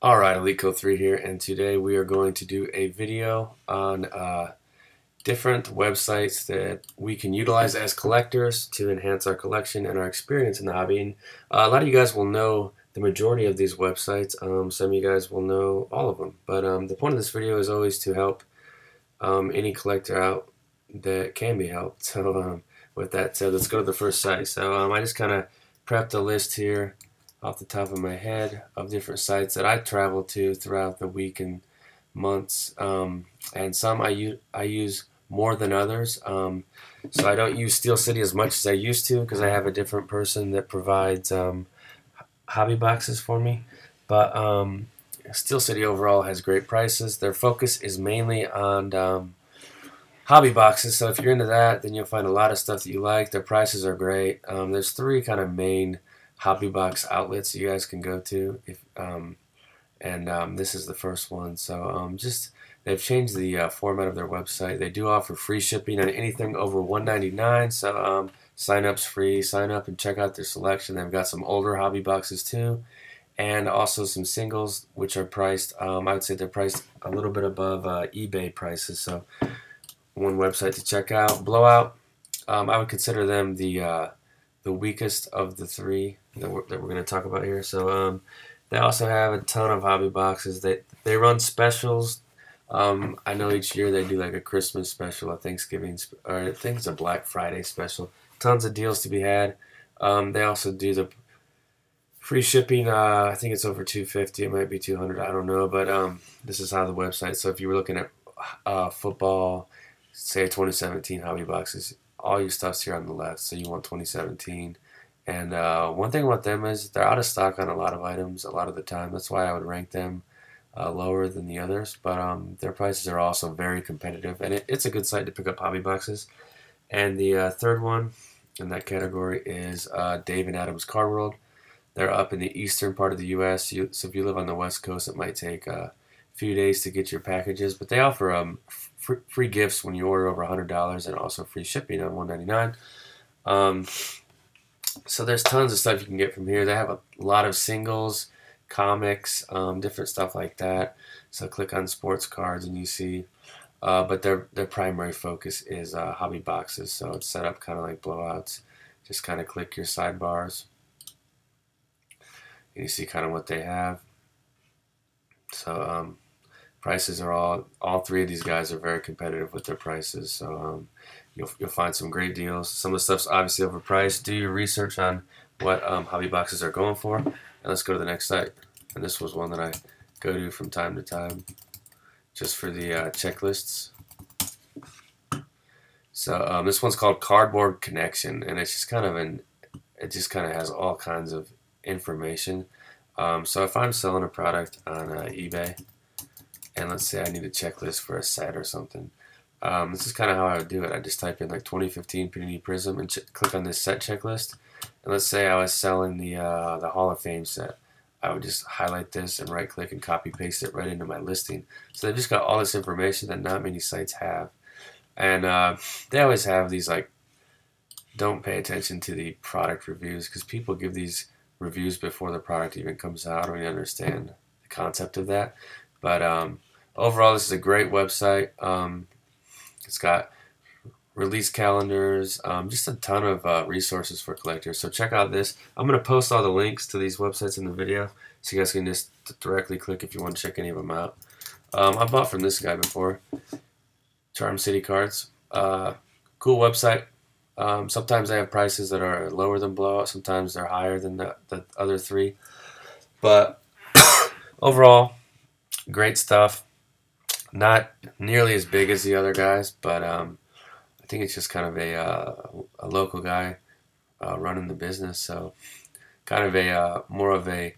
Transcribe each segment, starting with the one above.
Alright, EliteCo3 here, and today we are going to do a video on different websites that we can utilize as collectors to enhance our collection and our experience in the hobby. And a lot of you guys will know the majority of these websites. Some of you guys will know all of them. But the point of this video is always to help any collector out that can be helped. So with that said, let's go to the first site. So I just kind of prepped a list here off the top of my head of different sites that I travel to throughout the week and months, and some I use more than others. So I don't use Steel City as much as I used to because I have a different person that provides hobby boxes for me. But Steel City overall has great prices. Their focus is mainly on hobby boxes, so if you're into that, then you'll find a lot of stuff that you like. Their prices are great. There's three kind of main hobby box outlets you guys can go to, and this is the first one. So they've changed the format of their website. They do offer free shipping on anything over $1.99. So sign up's free. Sign up and check out their selection. They've got some older hobby boxes too, and also some singles which are priced. I would say they're priced a little bit above eBay prices. So one website to check out. Blowout. I would consider them the weakest of the three that we're going to talk about here. So they also have a ton of hobby boxes. They run specials. I know each year they do like a Christmas special, a Thanksgiving, or I think it's a Black Friday special. Tons of deals to be had. They also do the free shipping. I think it's over $250. It might be $200. I don't know. But this is how the website. So if you were looking at football, say 2017 hobby boxes, all your stuff's here on the left, so you want 2017. And one thing about them is they're out of stock on a lot of items a lot of the time. That's why I would rank them lower than the others. But their prices are also very competitive, and it's a good site to pick up hobby boxes. And the third one in that category is Dave and Adam's Card World. They're up in the eastern part of the U.S., so if you live on the West Coast, it might take a few days to get your packages. But they offer free gifts when you order over $100, and also free shipping on $199. So there's tons of stuff you can get from here. They have a lot of singles, comics, different stuff like that. So click on sports cards and you see. But their primary focus is hobby boxes. So it's set up kind of like Blowouts. Just kind of click your sidebars, and you see kind of what they have. So prices are all three of these guys are very competitive with their prices. So you'll find some great deals. Some of the stuff's obviously overpriced. Do your research on what hobby boxes are going for. And let's go to the next site. And this was one that I go to from time to time just for the checklists. So this one's called Cardboard Connection, and it's just kind of it just kind of has all kinds of information. So if I'm selling a product on eBay, and let's say I need a checklist for a set or something, this is kind of how I would do it. I just type in like 2015 Panini Prism and click on this set checklist. And let's say I was selling the Hall of Fame set. I would just highlight this and right click and copy paste it right into my listing. So they've just got all this information that not many sites have. And they always have these like, don't pay attention to the product reviews, because people give these reviews before the product even comes out. I don't even understand the concept of that. But overall, this is a great website. It's got release calendars, just a ton of resources for collectors. So check out this. I'm going to post all the links to these websites in the video, so you guys can just directly click if you want to check any of them out. I bought from this guy before, Charm City Cards. Cool website. Sometimes they have prices that are lower than Blowout. Sometimes they're higher than the other three. But overall, great stuff. Not nearly as big as the other guys, but I think it's just kind of a local guy running the business. So kind of more of a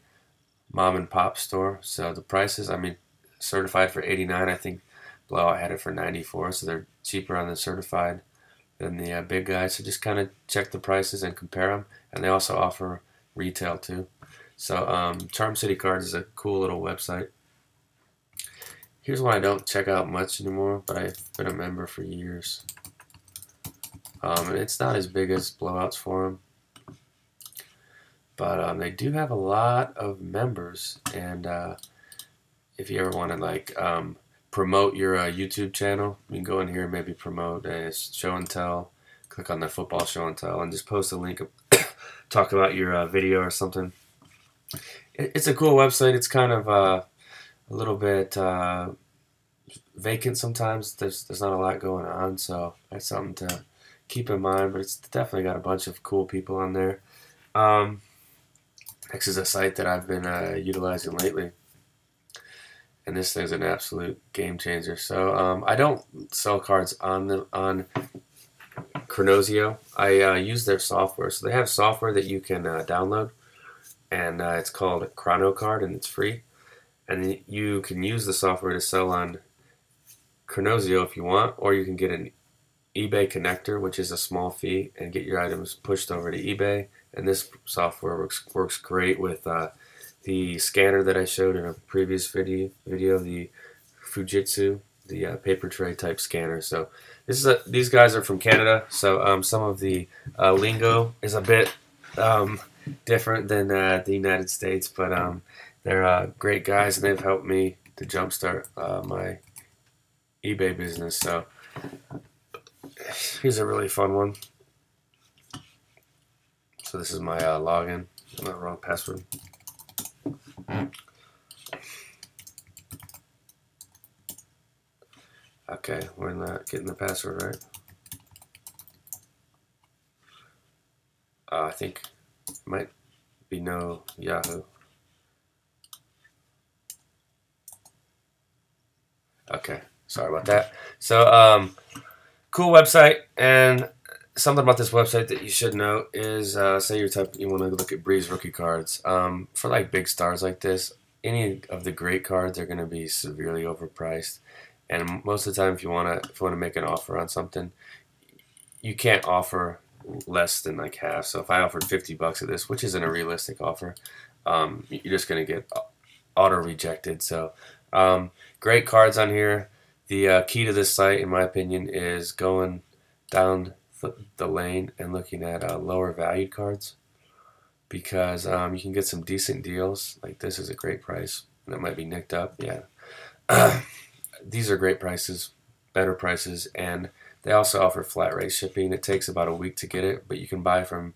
mom and pop store. So the prices, I mean, certified for $89. I think Blowout had it for $94, so they're cheaper on the certified than the big guys. So just kind of check the prices and compare them. And they also offer retail too. So Charm City Cards is a cool little website. Here's one I don't check out much anymore, but I've been a member for years. And it's not as big as Blowout's Forum, but they do have a lot of members, and if you ever want to like promote your YouTube channel, you can go in here and maybe promote a show and tell. Click on the football show and tell, and just post a link. Talk about your video or something. It's a cool website. It's kind of a little bit vacant sometimes. There's not a lot going on, so that's something to keep in mind. But it's definitely got a bunch of cool people on there. Next is a site that I've been utilizing lately, and this thing's an absolute game changer. So I don't sell cards on Kronos EO. I use their software. So they have software that you can download, and it's called Chrono Card, and it's free. And you can use the software to sell on Kronos EO if you want, or you can get an eBay connector, which is a small fee, and get your items pushed over to eBay. And this software works great with the scanner that I showed in a previous video, the Fujitsu, the paper tray type scanner. So these guys are from Canada, so some of the lingo is a bit different than the United States, but they're great guys, and they've helped me to jumpstart my eBay business. So here's a really fun one. So this is my login. Not wrong password. Okay, we're not getting the password right. I think it might be no Yahoo. Okay, sorry about that. So, cool website, and something about this website that you should know is, say you want to look at Breeze rookie cards. For like big stars like this, any of the great cards are going to be severely overpriced. And most of the time, if you want to make an offer on something, you can't offer less than like half. So if I offered $50 at this, which isn't a realistic offer, you're just going to get auto rejected. So great cards on here. The key to this site, in my opinion, is going down the lane and looking at lower valued cards, because you can get some decent deals. Like this is a great price. That might be nicked up. Yeah. These are great prices, better prices, and they also offer flat rate shipping. It takes about a week to get it, but you can buy from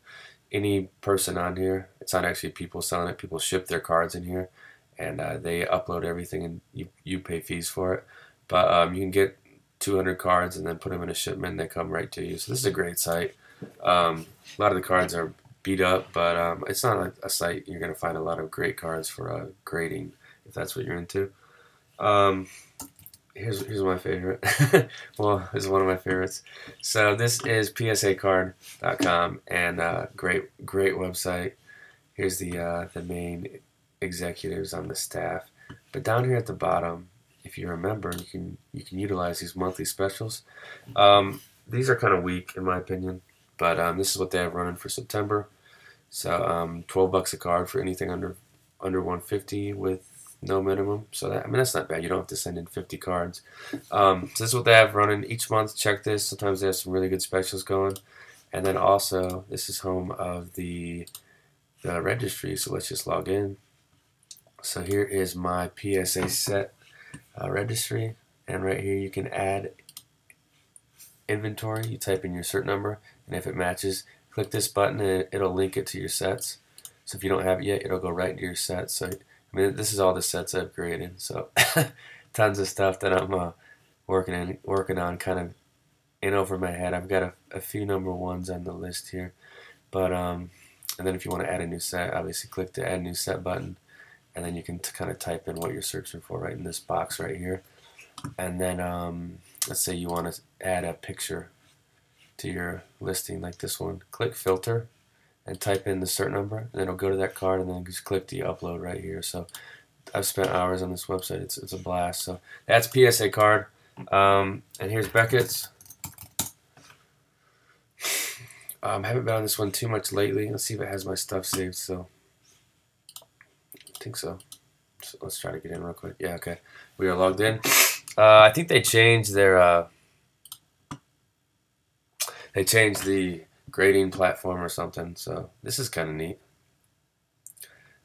any person on here. It's not actually people selling it. People ship their cards in here, and they upload everything, and you pay fees for it. But you can get 200 cards and then put them in a shipment, and they come right to you. So this is a great site. A lot of the cards are beat up, but it's not a site you're going to find a lot of great cards for grading, if that's what you're into. Here's my favorite. Well, this is one of my favorites. So this is PSAcard.com, and great website. Here's the main executives on the staff. But down here at the bottom, if you remember, you can utilize these monthly specials. These are kind of weak in my opinion, but this is what they have running for September. So $12 a card for anything under 150 with no minimum. So that's not bad. You don't have to send in 50 cards. So this is what they have running each month. Check this. Sometimes they have some really good specials going. And then also, this is home of the registry. So let's just log in. So here is my PSA Set Registry, and right here you can add inventory. You type in your cert number, and if it matches, click this button and it'll link it to your sets. So if you don't have it yet, it'll go right into your sets. So I mean, this is all the sets I've created. So tons of stuff that I'm working on, kind of in over my head. I've got a few number ones on the list here, but and then if you want to add a new set, obviously click the add new set button, and then you can kind of type in what you're searching for right in this box right here. And then let's say you want to add a picture to your listing like this one. Click filter and type in the cert number, and then it'll go to that card, and then just click the upload right here. So I've spent hours on this website. It's a blast. So that's PSA card. And here's Becketts. Haven't been on this one too much lately. Let's see if it has my stuff saved. So I think so. Let's try to get in real quick. Yeah, okay. We are logged in. I think they changed their the grading platform or something. So this is kind of neat.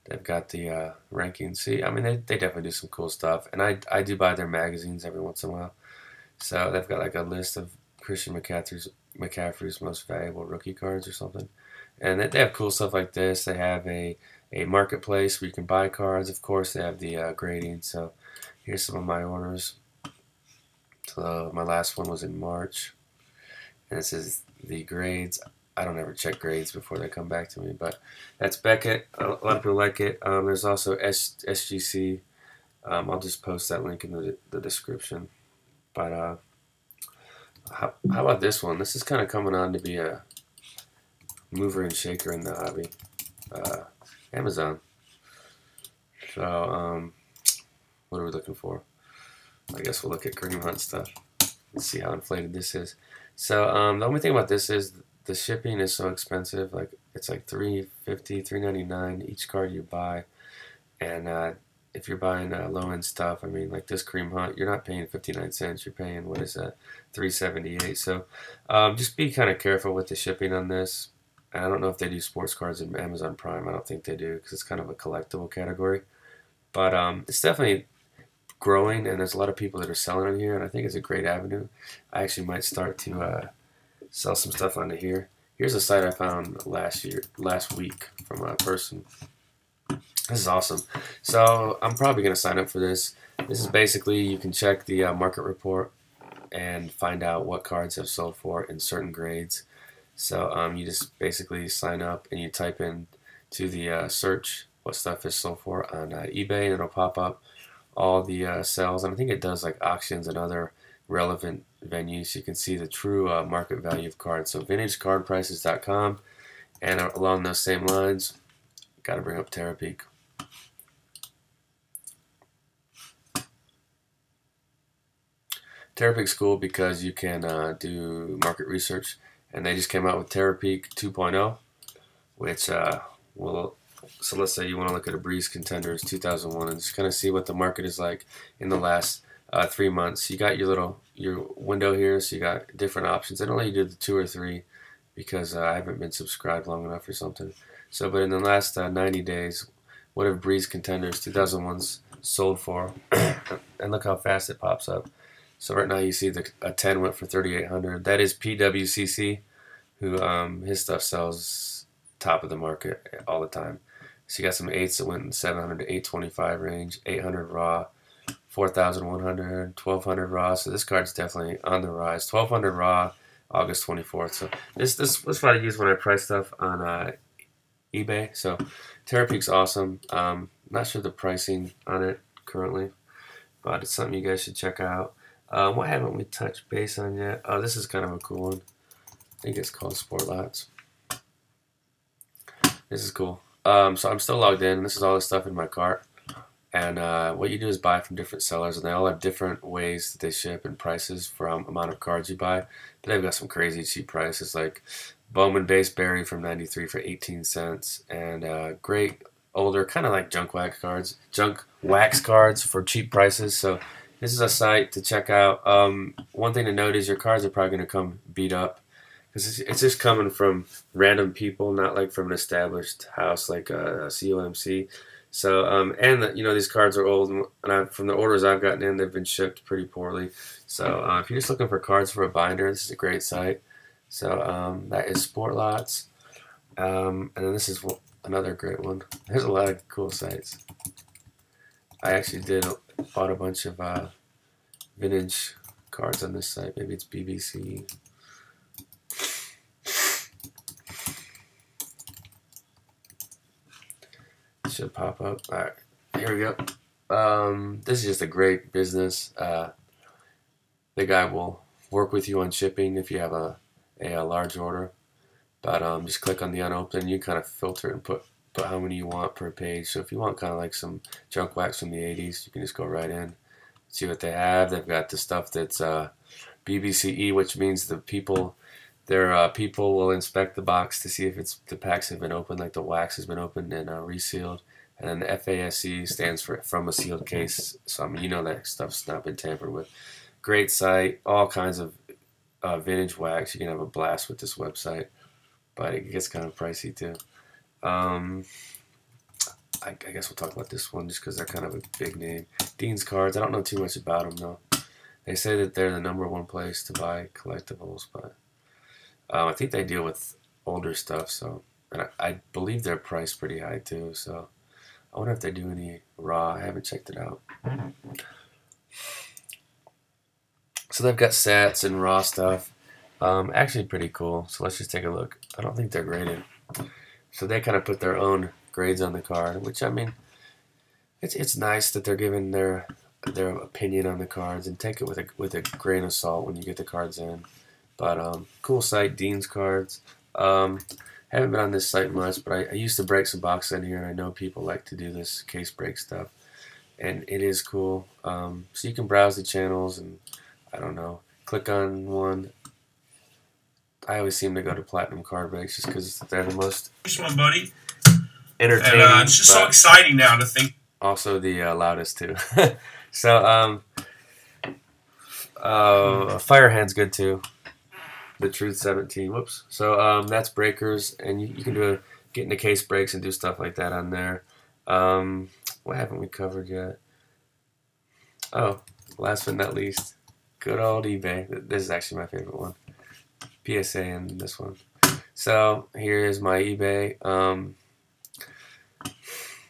They've got the rankings. See, I mean, they definitely do some cool stuff. And I do buy their magazines every once in a while. So they've got like a list of Christian McCaffrey's most valuable rookie cards or something. And they have cool stuff like this. They have a marketplace where you can buy cards. Of course, they have the grading. So here's some of my orders. So my last one was in March. And this is the grades. I don't ever check grades before they come back to me, but that's Beckett. A lot of people like it. There's also SGC. I'll just post that link in the description. But how about this one? This is kind of coming on to be a mover and shaker in the hobby. Amazon. So what are we looking for? I guess we'll look at Cream Hunt stuff and see how inflated this is. So the only thing about this is the shipping is so expensive. Like it's like $3.50, $3.99 each card you buy. And if you're buying low-end stuff, I mean, like this Cream Hunt, you're not paying 59 cents. You're paying, what is that, $3.78. So just be kind of careful with the shipping on this. And I don't know if they do sports cards in Amazon Prime. I don't think they do because it's kind of a collectible category. But it's definitely growing, and there's a lot of people that are selling on here, and I think it's a great avenue. I actually might start to sell some stuff onto here. Here's a site I found last week from a person. This is awesome. So I'm probably going to sign up for this. This is basically, you can check the market report and find out what cards have sold for in certain grades. So you just basically sign up and you type in to the search what stuff is sold for on eBay, and it'll pop up all the sales. And I think it does like auctions and other relevant venues. You can see the true market value of cards. So vintagecardprices.com, and along those same lines, got to bring up Terapeak. Terapeak's cool because you can do market research, and they just came out with Terapeak 2.0, which will. So let's say you want to look at a Breeze Contenders 2001 and just kind of see what the market is like in the last 3 months. You got your window here, so you got different options. I don't let you do the 2 or 3 because I haven't been subscribed long enough or something. So, but in the last 90 days, what have Breeze Contenders 2001s sold for? And look how fast it pops up. So right now you see a 10 went for 3,800. That is PWCC, who his stuff sells top of the market all the time. So you got some 8s that went in 700 to 825 range, 800 raw, 4,100, 1,200 raw. So this card's definitely on the rise. 1,200 raw, August 24th. So this was what I use when I price stuff on eBay. So Terapeak's awesome. Not sure the pricing on it currently, but it's something you guys should check out. What haven't we touched base on yet? Oh, this is kind of a cool one. I think it's called Sport Lots. This is cool. So I'm still logged in. This is all the stuff in my cart. And what you do is buy from different sellers, and they all have different ways that they ship and prices for amount of cards you buy. But they've got some crazy cheap prices, like Bowman Base Berry from 93 for 18 cents, and great older kind of like junk wax cards for cheap prices. So this is a site to check out. One thing to note is your cards are probably going to come beat up, because it's just coming from random people, not like from an established house like COMC. So, and these cards are old, and from the orders I've gotten in, they've been shipped pretty poorly. So if you're just looking for cards for a binder, this is a great site. So that is Sport Lots. And then this is another great one. There's a lot of cool sites. I actually bought a bunch of vintage cards on this site. Maybe it's BBC. Should pop up. All right, here we go. This is just a great business. The guy will work with you on shipping if you have a large order, but just click on the unopened. You kind of filter and put how many you want per page. So if you want kind of like some junk wax from the 80s, you can just go right in, see what they have. They've got the stuff that's BBCE, which means the people will inspect the box to see if the packs have been opened, like the wax has been opened and resealed. And then the FASE stands for from a sealed case. So I mean, that stuff's not been tampered with. Great site, all kinds of vintage wax. You can have a blast with this website, but it gets kind of pricey too. I I guess we'll talk about this one just because they're kind of a big name. Dean's Cards. I don't know too much about them though. They say that they're the #1 place to buy collectibles, but I think they deal with older stuff. So, and I believe they're priced pretty high too. So, I wonder if they do any raw. I haven't checked it out. So they've got sets and raw stuff. Actually pretty cool. So let's just take a look. I don't think they're graded. So they kind of put their own grades on the card, which I mean, it's nice that they're giving their opinion on the cards, and take it with a grain of salt when you get the cards in. But cool site, Dean's Cards. Haven't been on this site much, but I used to break some boxes in here, and I know people like to do this case break stuff, and it is cool. So you can browse the channels and I don't know, click on one. I always seem to go to Platinum Card Breaks just because they're the most buddy. Entertaining. And it's just so exciting now to think. Also the loudest too. So Firehand's good too. The Truth 17. Whoops. So that's breakers, and you can get into case breaks and do stuff like that on there. What haven't we covered yet? Oh, last but not least, good old eBay. This is actually my favorite one. PSA and this one. So here is my eBay.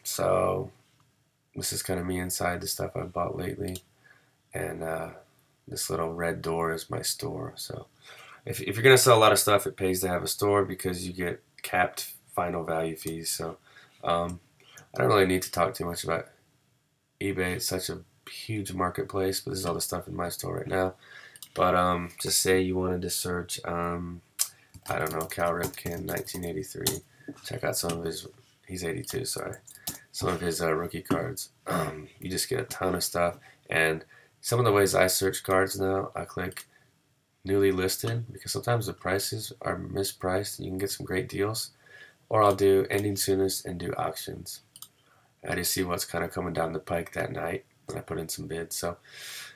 So this is kind of me inside the stuff I've bought lately, and this little red door is my store. So if you're gonna sell a lot of stuff, it pays to have a store because you get capped final value fees. So I don't really need to talk too much about eBay. It's such a huge marketplace, but this is all the stuff in my store right now. But just say you wanted to search, I don't know, Cal Ripken 1983. Check out some of his, he's 82, sorry. Some of his rookie cards. You just get a ton of stuff. And some of the ways I search cards now, I click newly listed, because sometimes the prices are mispriced and you can get some great deals. Or I'll do ending soonest and do auctions. I just see what's kind of coming down the pike that night, and I put in some bids. So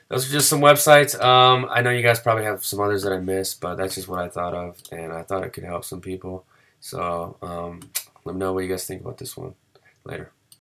those are just some websites. I know you guys probably have some others that I missed, but that's just what I thought of, and I thought it could help some people. So let me know what you guys think about this one. Later.